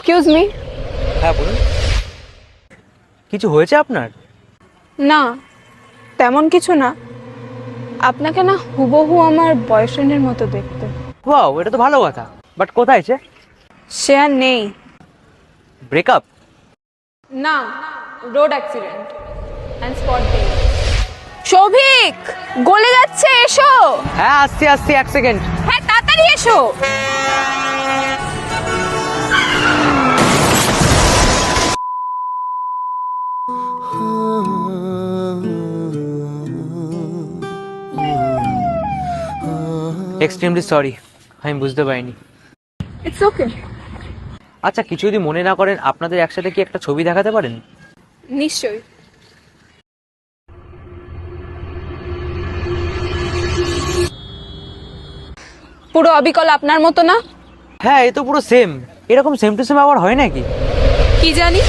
Excuse me. হ্যাঁ বলুন, কিছু হয়েছে আপনার? না, তেমন কিছু না। আপনাকে না হুবহু আমার বয়ফ্রেন্ডের মতো দেখতে। ওয়াও, এটা তো ভালো কথা। বাট কোথায় সে? সে আর নেই। ব্রেকআপ? না, road accident and spot death. Souvik, গলে যাচ্ছে, এসো। হ্যাঁ আসছি আসছি, 1 সেকেন্ড। হ্যাঁ, তাড়াতাড়ি এসো। এক্সট্রিমলি সরি, আমি বুঝতে পারিনি। It's okay. আচ্ছা, কিছু যদি মনে না করেন, আপনাদের একসাথে কি একটা ছবি দেখাতে পারেন? নিশ্চয়ই। পুরো অবিকল আপনার মতো না? হ্যাঁ, এ তো পুরো সেম। এরকম সেম টু সেম আবার হয় নাকি? কি জানি।